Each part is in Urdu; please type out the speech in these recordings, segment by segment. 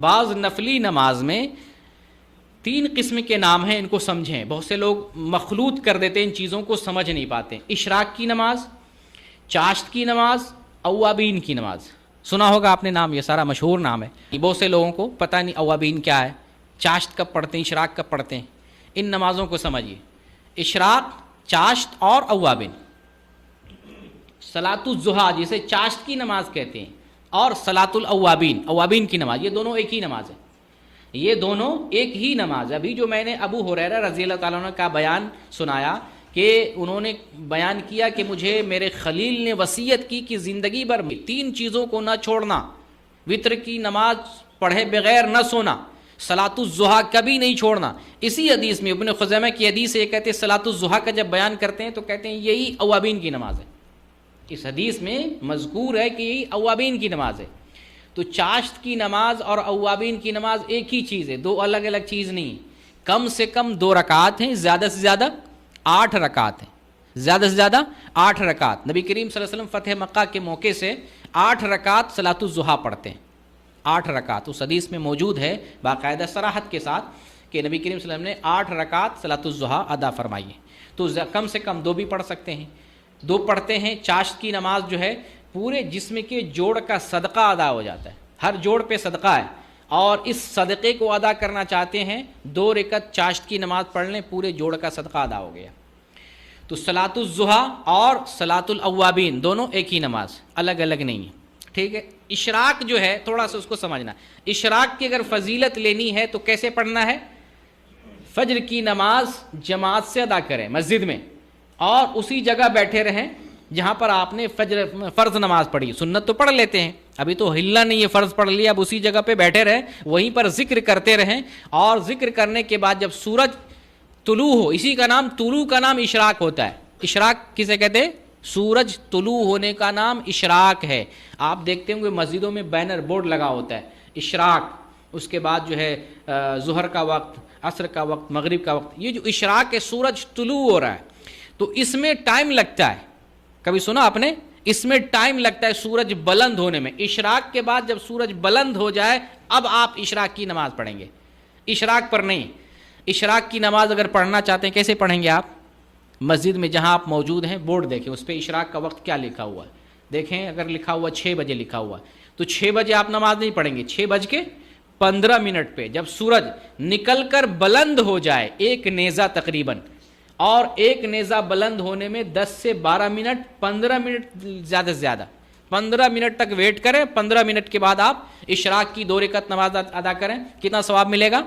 بعض نفلی نماز میں تین قسم کے نام ہیں، ان کو سمجھیں۔ بہت سے لوگ مخلوط کر دیتے ہیں، ان چیزوں کو سمجھ نہیں پاتے۔ اشراق کی نماز، چاشت کی نماز، اوابین کی نماز۔ سنا ہوگا آپ نے نام، یہ سارا مشہور نام ہے، بہت سے لوگوں کو پتہ نہیں اوابین کیا ہے، چاشت کب پڑھتے ہیں، اشراق کب پڑھتے ہیں۔ ان نمازوں کو سمجھیے، اشراق، چاشت اور اوابین۔ صلاۃ الضحیٰ جسے چاشت کی نماز کہتے ہیں، اور صلاۃ الاوابین، اوابین کی نماز، یہ دونوں ایک ہی نماز ہے، یہ دونوں ایک ہی نماز ہے۔ ابھی جو میں نے ابو ہریرہ رضی اللہ تعالیٰ عنہ کا بیان سنایا کہ انہوں نے بیان کیا کہ مجھے میرے خلیل نے وصیت کی کہ زندگی بھر میں تین چیزوں کو نہ چھوڑنا، وتر کی نماز پڑھے بغیر نہ سونا، صلاۃ الضحیٰ کبھی نہیں چھوڑنا۔ اسی حدیث میں ابن خزیمہ کی حدیث ہے، کہتے ہیں صلاۃ الضحیٰ کا جب بیان کرتے ہیں تو کہتے ہیں یہی اوابین کی نماز ہے۔ اس حدیث میں مذکور ہے کہ یہی اوابین کی نماز ہے۔ تو چاشت کی نماز اور اوابین کی نماز ایک ہی چیز ہے، دو الگ الگ چیز نہیں۔ کم سے کم 2 رکعات ہیں، زیادہ سے زیادہ 8 رکعات ہیں، زیادہ سے زیادہ 8 رکعات۔ نبی کریم صلی اللہ علیہ وسلم فتح مکہ کے موقع سے 8 رکعات صلاۃ الضحیٰ پڑھتے ہیں، 8 رکعات۔ اس حدیث میں موجود ہے باقاعدہ صراحت کے ساتھ کہ نبی کریم صلی اللہ علیہ وسلم نے 8 رکعات صلاۃ الضحیٰ ادا فرمائی ہے۔ تو کم سے کم 2 بھی پڑھ سکتے ہیں، 2 پڑھتے ہیں۔ چاشت کی نماز جو ہے پورے جسم کے جوڑ کا صدقہ ادا ہو جاتا ہے، ہر جوڑ پہ صدقہ ہے، اور اس صدقے کو ادا کرنا چاہتے ہیں 2 رکعت چاشت کی نماز پڑھ لیں، پورے جوڑ کا صدقہ ادا ہو گیا۔ تو صلاۃ الضحیٰ اور صلاۃ الاوابین دونوں ایک ہی نماز، الگ الگ نہیں ہے، ٹھیک ہے۔ اشراق جو ہے تھوڑا سا اس کو سمجھنا، اشراق کی اگر فضیلت لینی ہے تو کیسے پڑھنا ہے؟ فجر کی نماز جماعت سے ادا کریں مسجد میں، اور اسی جگہ بیٹھے رہیں جہاں پر آپ نے فرض نماز پڑھی۔ سنت تو پڑھ لیتے ہیں، ابھی تو ہلنا نہیں ہے، فرض پڑھ لیا، اب اسی جگہ پہ بیٹھے رہیں، وہیں پر ذکر کرتے رہیں، اور ذکر کرنے کے بعد جب سورج طلوع ہو، اسی کا نام طلوع کا نام اشراق ہوتا ہے۔ اشراق کسے کہتے ہیں؟ سورج طلوع ہونے کا نام اشراق ہے۔ آپ دیکھتے ہوں گے مسجدوں میں بینر بورڈ لگا ہوتا ہے، اشراق، اس کے بعد جو ہے ظہر کا وقت، عصر کا وقت، مغرب کا وقت۔ یہ جو اشراق ہے، سورج طلوع ہو رہا ہے، تو اس میں ٹائم لگتا ہے، کبھی سنا آپ نے؟ اس میں ٹائم لگتا ہے سورج بلند ہونے میں۔ اشراق کے بعد جب سورج بلند ہو جائے اب آپ اشراق کی نماز پڑھیں گے، اشراق پر نہیں۔ اشراق کی نماز اگر پڑھنا چاہتے ہیں کیسے پڑھیں گے آپ؟ مسجد میں جہاں آپ موجود ہیں بورڈ دیکھیں، اس پہ اشراق کا وقت کیا لکھا ہوا ہے، دیکھیں اگر لکھا ہوا 6 بجے لکھا ہوا ہے تو 6 بجے آپ نماز نہیں پڑھیں گے، 6:15 پہ جب سورج نکل کر بلند ہو جائے، 1 نیزہ تقریباً، اور 1 نیزہ بلند ہونے میں 10 سے 12 منٹ، 15 منٹ زیادہ سے زیادہ 15 منٹ تک ویٹ کریں۔ 15 منٹ کے بعد آپ اشراق کی 2 رکعت نماز ادا کریں۔ کتنا ثواب ملے گا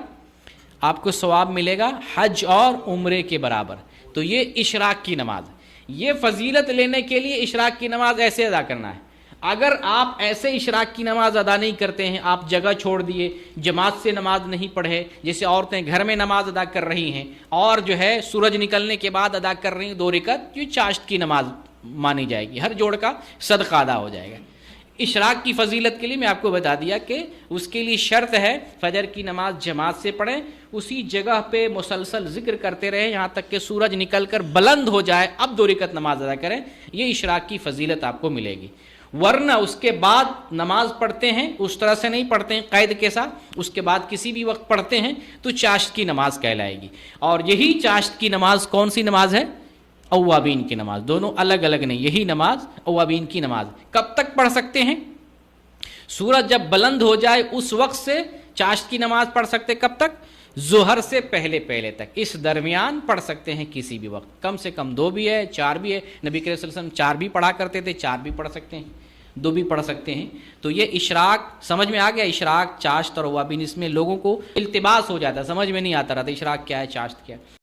آپ کو؟ ثواب ملے گا حج اور عمرے کے برابر۔ تو یہ اشراق کی نماز، یہ فضیلت لینے کے لیے اشراق کی نماز ایسے ادا کرنا ہے۔ اگر آپ ایسے اشراق کی نماز ادا نہیں کرتے ہیں، آپ جگہ چھوڑ دیے، جماعت سے نماز نہیں پڑھے، جیسے عورتیں گھر میں نماز ادا کر رہی ہیں اور جو ہے سورج نکلنے کے بعد ادا کر رہی ہیں 2 رکعت، یہ چاشت کی نماز مانی جائے گی، ہر جوڑ کا صدقہ ادا ہو جائے گا۔ اشراق کی فضیلت کے لیے میں آپ کو بتا دیا کہ اس کے لیے شرط ہے فجر کی نماز جماعت سے پڑھیں، اسی جگہ پہ مسلسل ذکر کرتے رہیں یہاں تک کہ سورج نکل کر بلند ہو جائے، اب 2 رکعت نماز ادا کریں، یہ اشراق کی فضیلت آپ کو ملے گی۔ ورنہ اس کے بعد نماز پڑھتے ہیں، اس طرح سے نہیں پڑھتے ہیں قید کے ساتھ، اس کے بعد کسی بھی وقت پڑھتے ہیں تو چاشت کی نماز کہلائے گی۔ اور یہی چاشت کی نماز کون سی نماز ہے؟ اوابین کی نماز، دونوں الگ الگ نہیں، یہی نماز اوابین کی نماز۔ کب تک پڑھ سکتے ہیں؟ سورج جب بلند ہو جائے اس وقت سے چاشت کی نماز پڑھ سکتے، کب تک؟ ظہر سے پہلے تک، اس درمیان پڑھ سکتے ہیں کسی بھی وقت، کم سے کم 2 بھی ہے، 4 بھی ہے۔ نبی کریم صلی اللہ علیہ وسلم 4 بھی پڑھا کرتے تھے، 4 بھی پڑھ سکتے ہیں، 2 بھی پڑھ سکتے ہیں۔ تو یہ اشراق سمجھ میں آ گیا، اشراق، چاشت اور اوابین، اس میں لوگوں کو التباس ہو جاتا ہے، سمجھ میں نہیں آتا رہتا اشراق کیا ہے، چاشت کیا ہے۔